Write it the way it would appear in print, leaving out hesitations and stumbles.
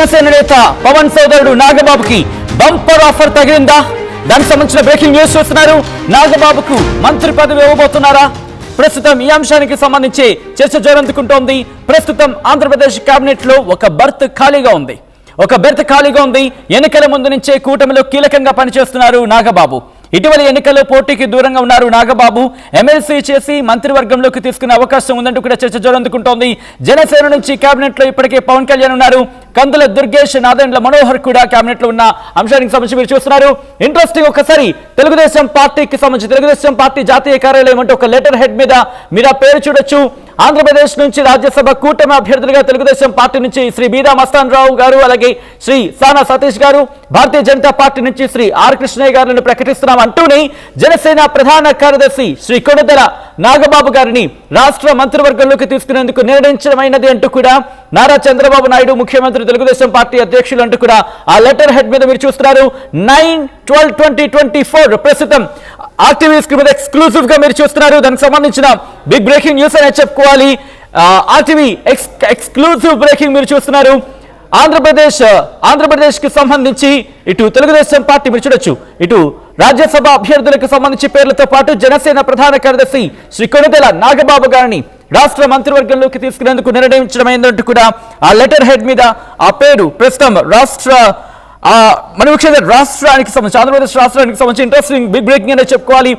జనసేన నేత పవన్ సోదరుడు నాగబాబుకి bumper offer తగిలిందా? దానికి సంబంధించిన బ్రేకింగ్ న్యూస్ చూస్తున్నారు. నాగబాబుకు మంత్రి పదవి ఇవ్వబోతున్నారా? ప్రస్తుతం ఈ అంశానికి సంబంధించి చర్చ జోరందుకుంటోంది. ప్రస్తుతం ఆంధ్రప్రదేశ్ కేబినెట్ లో ఒక బెర్త్ ఖాళీగా ఉంది. ఎన్నికల ముందు నుంచే కూటమిలో కీలకంగా పనిచేస్తున్నారు నాగబాబు. ఇటీవల ఎన్నికల్లో పోటీకి దూరంగా ఉన్నారు నాగబాబు. ఎమ్మెల్సీ చేసి మంత్రివర్గంలోకి తీసుకునే అవకాశం ఉందంటూ కూడా చర్చ జోరందుకుంటోంది. జనసేన నుంచి కేబినెట్ లో ఇప్పటికే పవన్ కళ్యాణ్ ఉన్నారు. కందుల దుర్గేష్, నాదెండ్ల మనోహర్ కూడా కేబినెట్ లో ఉన్న అంశానికి సంబంధించి మీరు చూస్తున్నారు. ఇంట్రెస్టింగ్. ఒకసారి తెలుగుదేశం పార్టీకి సంబంధించి తెలుగుదేశం పార్టీ జాతీయ కార్యాలయం అంటే ఒక లెటర్ హెడ్ మీద మీరు ఆ పేరు చూడొచ్చు. ఆంధ్రప్రదేశ్ నుంచి రాజ్యసభ కూటమి అభ్యర్థులుగా తెలుగుదేశం పార్టీ నుంచి శ్రీ బీదా మస్తాన్ రావు గారు, అలాగే శ్రీ సానా సతీష్ గారు, భారతీయ జనతా పార్టీ నుంచి శ్రీ ఆర్ కృష్ణయ్య గారిని ప్రకటిస్తున్నాం అంటూనే జనసేన ప్రధాన కార్యదర్శి శ్రీ కొణిదెల నాగబాబు గారిని రాష్ట్ర మంత్రివర్గంలోకి తీసుకునేందుకు నిర్ణయించడమైనది అంటూ కూడా నారా చంద్రబాబు నాయుడు ముఖ్యమంత్రి, తెలుగుదేశం పార్టీ అధ్యక్షులు అంటూ కూడా ఆ లెటర్ హెడ్ మీద మీరు చూస్తున్నారు. 9/12/2024 ప్రస్తుతం ఆర్టీవీ స్క్రీన్ మీద ఎక్స్క్లూజివ్ గా మీరు చూస్తున్నారు. దానికి సంబంధించిన బిగ్ బ్రేకింగ్ న్యూస్ అనే చెప్పుకోవాలి. ఆర్టీవీ ఎక్స్క్లూజివ్ బ్రేకింగ్ మీరు చూస్తున్నారు. ఆంధ్రప్రదేశ్ కి సంబంధించి ఇటు తెలుగుదేశం పార్టీ మీరు చూడొచ్చు, ఇటు రాజ్యసభ అభ్యర్థులకు సంబంధించి పేర్లతో పాటు జనసేన ప్రధాన కార్యదర్శి శ్రీ కొణిదెల నాగబాబు గారిని రాష్ట్ర మంత్రివర్గంలోకి తీసుకునేందుకు నిర్ణయించడమైందంటూ కూడా ఆ లెటర్ హెడ్ మీద ఆ పేరు ప్రస్తుతం రాష్ట్రానికి సంబంధించి ఆంధ్రప్రదేశ్ రాష్ట్రానికి సంబంధించి ఇంట్రెస్టింగ్ బిగ్ బ్రేకింగ్ అనే చెప్పుకోవాలి.